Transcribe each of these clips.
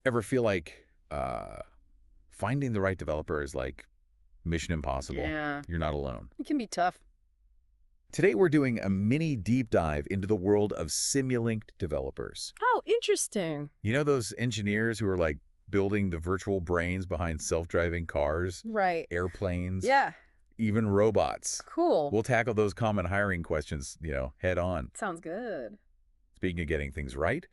Ever feel like finding the right developer is like mission impossible? Yeah, You're not alone. it can be tough. Today, we're doing a mini deep dive into the world of Simulink developers. Oh, interesting. You know those engineers who are like building the virtual brains behind self-driving cars, Right. airplanes, Yeah, even robots? cool. We'll tackle those common hiring questions, head on. Sounds good. Speaking of getting things right,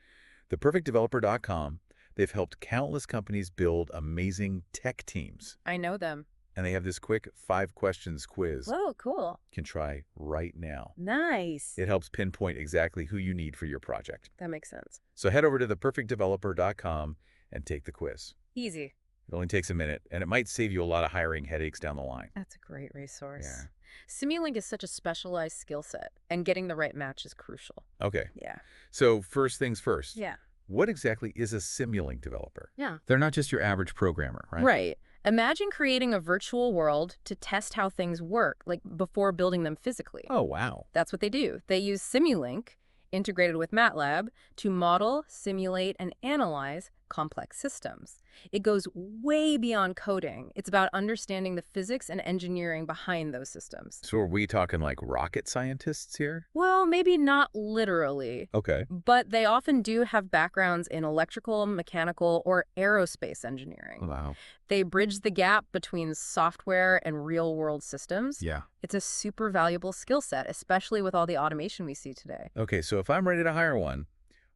theperfectdeveloper.com, they've helped countless companies build amazing tech teams. I know them. And they have this quick 5 questions quiz you Whoa, cool. can try right now. Nice. It helps pinpoint exactly who you need for your project. That makes sense. So head over to theperfectdeveloper.com and take the quiz. Easy. It only takes a minute, and it might save you a lot of hiring headaches down the line. That's a great resource. Yeah. Simulink is such a specialized skill set, and getting the right match is crucial. Okay, Yeah. so first things first. Yeah. What exactly is a Simulink developer? Yeah. They're not just your average programmer, right? Right. Imagine creating a virtual world to test how things work, like before building them physically. Oh, wow. That's what they do. They use Simulink, integrated with MATLAB, to model, simulate, and analyze complex systems. It goes way beyond coding. It's about understanding the physics and engineering behind those systems. So are we talking like rocket scientists here? Well, maybe not literally, Okay. but they often do have backgrounds in electrical, mechanical, or aerospace engineering. Wow. They bridge the gap between software and real-world systems. Yeah. It's a super valuable skill set, especially with all the automation we see today. Okay, so if I'm ready to hire one,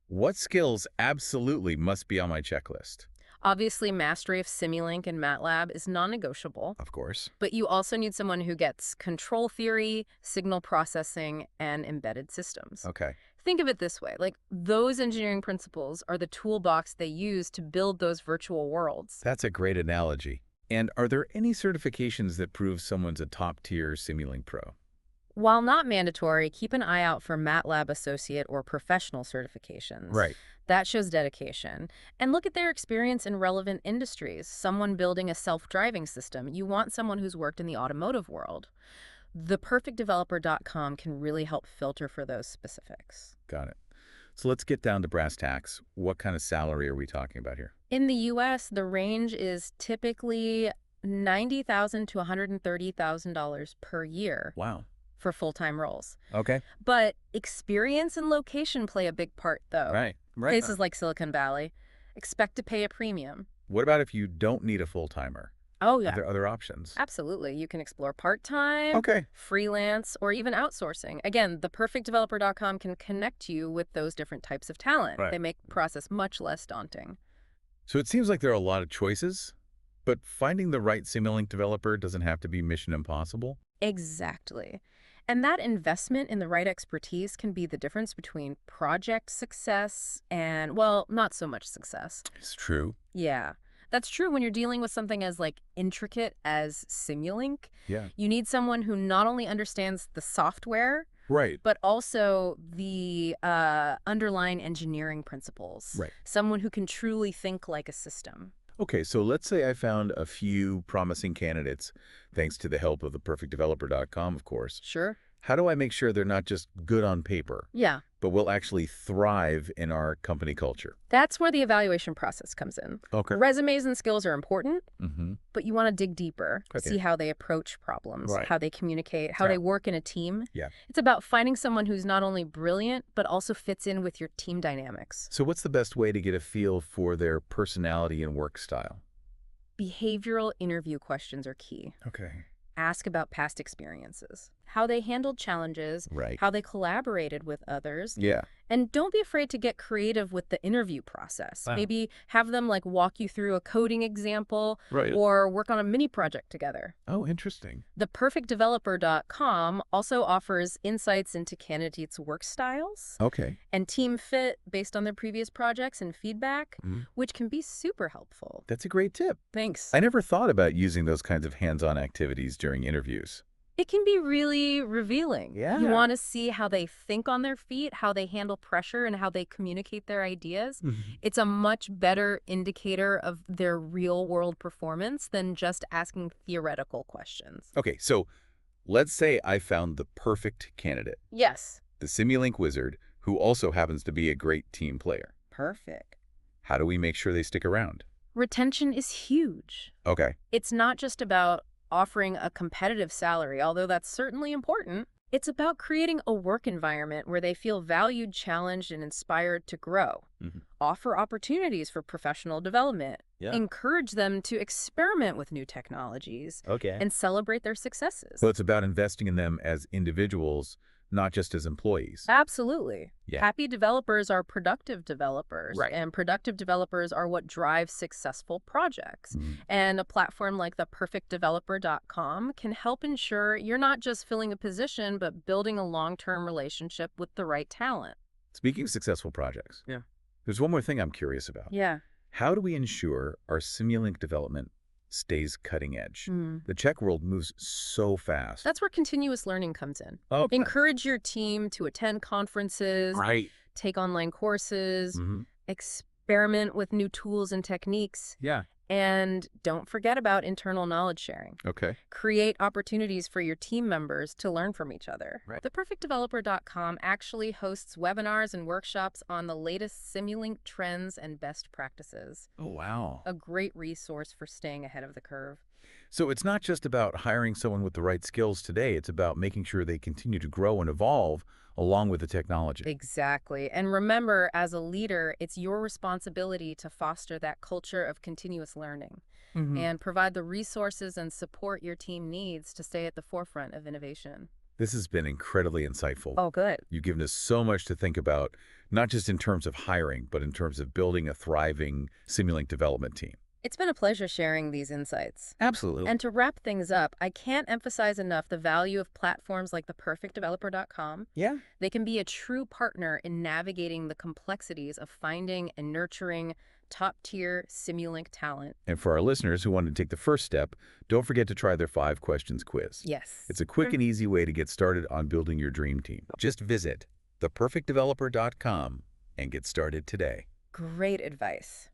what skills absolutely must be on my checklist? Obviously, mastery of Simulink and MATLAB is non-negotiable, Of course. but you also need someone who gets control theory, signal processing, and embedded systems. Okay. Think of it this way, like those engineering principles are the toolbox they use to build those virtual worlds. That's a great analogy. And are there any certifications that prove someone's a top-tier Simulink pro? While not mandatory, keep an eye out for MATLAB Associate or Professional certifications. Right. That shows dedication. And look at their experience in relevant industries. Someone building a self-driving system. You want someone who's worked in the automotive world. ThePerfectDeveloper.com can really help filter for those specifics. Got it. So let's get down to brass tacks. What kind of salary are we talking about here? In the U.S., the range is typically $90,000 to $130,000 per year Wow. for full-time roles. Okay. But experience and location play a big part, though. Right. Places like Silicon Valley expect to pay a premium. What about if you don't need a full-timer? Oh, Are yeah. there other options? Absolutely. You can explore part-time, Okay. freelance, or even outsourcing. Again, theperfectdeveloper.com can connect you with those different types of talent. Right. They make the process much less daunting. So it seems like there are a lot of choices, but finding the right Simulink developer doesn't have to be mission impossible. Exactly. And that investment in the right expertise can be the difference between project success and, well, not so much success. It's true. Yeah. That's true when you're dealing with something as intricate as Simulink. Yeah. You need someone who not only understands the software, Right. but also the underlying engineering principles. Right. Someone who can truly think like a system. Okay, so let's say I found a few promising candidates, thanks to the help of theperfectdeveloper.com, of course. Sure. How do I make sure they're not just good on paper, Yeah. but will actually thrive in our company culture? That's where the evaluation process comes in. Okay. Resumes and skills are important, Mm-hmm. but you want to dig deeper, Okay. see how they approach problems, Right. how they communicate, how Yeah. they work in a team. Yeah. It's about finding someone who's not only brilliant, but also fits in with your team dynamics. So what's the best way to get a feel for their personality and work style? Behavioral interview questions are key. Okay. Ask about past experiences, how they handled challenges, Right. how they collaborated with others. Yeah. And don't be afraid to get creative with the interview process. Wow. Maybe have them walk you through a coding example Right. or work on a mini project together. Oh, interesting. ThePerfectDeveloper.com also offers insights into candidates' work styles Okay. and team fit based on their previous projects and feedback, Mhm. which can be super helpful. That's a great tip. Thanks. I never thought about using those kinds of hands-on activities during interviews. It can be really revealing. Yeah. You want to see how they think on their feet, how they handle pressure, and how they communicate their ideas. It's a much better indicator of their real-world performance than just asking theoretical questions. Okay, so let's say I found the perfect candidate, Yes. the Simulink wizard, who also happens to be a great team player. Perfect. How do we make sure they stick around? Retention is huge. Okay. It's not just about offering a competitive salary, although that's certainly important. It's about creating a work environment where they feel valued, challenged, and inspired to grow. Hmm. Offer opportunities for professional development. Yeah. Encourage them to experiment with new technologies Okay. and celebrate their successes. So it's about investing in them as individuals, not just as employees. Absolutely. Yeah. Happy developers are productive developers, Right. and productive developers are what drive successful projects. Mhm. And a platform like theperfectdeveloper.com can help ensure you're not just filling a position, but building a long-term relationship with the right talent. Speaking of successful projects, Yeah. there's one more thing I'm curious about. Yeah. How do we ensure our Simulink development stays cutting edge? Mm. The tech world moves so fast. That's where continuous learning comes in. Okay. Encourage your team to attend conferences, Right. take online courses, Hmm. experiment with new tools and techniques, Yeah. and don't forget about internal knowledge sharing. Okay. Create opportunities for your team members to learn from each other. Right. ThePerfectDeveloper.com actually hosts webinars and workshops on the latest Simulink trends and best practices. Oh, wow. A great resource for staying ahead of the curve. So it's not just about hiring someone with the right skills today. It's about making sure they continue to grow and evolve along with the technology. Exactly. And remember, as a leader, it's your responsibility to foster that culture of continuous learning and provide the resources and support your team needs to stay at the forefront of innovation. This has been incredibly insightful. Oh, good. You've given us so much to think about, not just in terms of hiring, but in terms of building a thriving Simulink development team. It's been a pleasure sharing these insights. Absolutely. And to wrap things up, I can't emphasize enough the value of platforms like theperfectdeveloper.com. Yeah. They can be a true partner in navigating the complexities of finding and nurturing top-tier Simulink talent. And for our listeners who want to take the first step, don't forget to try their 5 questions quiz. Yes. It's a quick and easy way to get started on building your dream team. Just visit theperfectdeveloper.com and get started today. Great advice.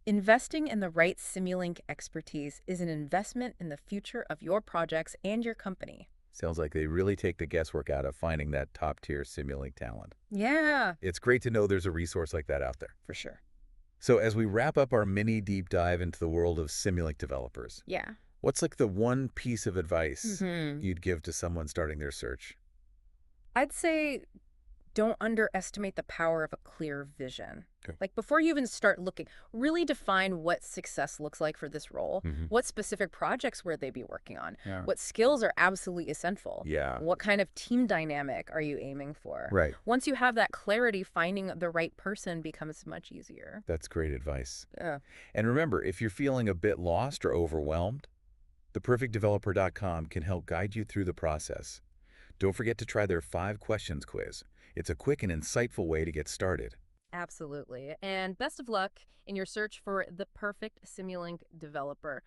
Investing in the right Simulink expertise is an investment in the future of your projects and your company. Sounds like they really take the guesswork out of finding that top-tier Simulink talent. Yeah, It's great to know there's a resource like that out there. for sure. So as we wrap up our mini deep dive into the world of Simulink developers, Yeah. what's like the one piece of advice you'd give to someone starting their search? I'd say don't underestimate the power of a clear vision. Okay. Like before you even start looking, really define what success looks like for this role. What specific projects will they be working on? Yeah. What skills are absolutely essential? Yeah. What kind of team dynamic are you aiming for? Right. Once you have that clarity, finding the right person becomes much easier. That's great advice. Yeah. And remember, if you're feeling a bit lost or overwhelmed, theperfectdeveloper.com can help guide you through the process. Don't forget to try their 5 questions quiz. It's a quick and insightful way to get started. Absolutely. And best of luck in your search for the perfect Simulink developer.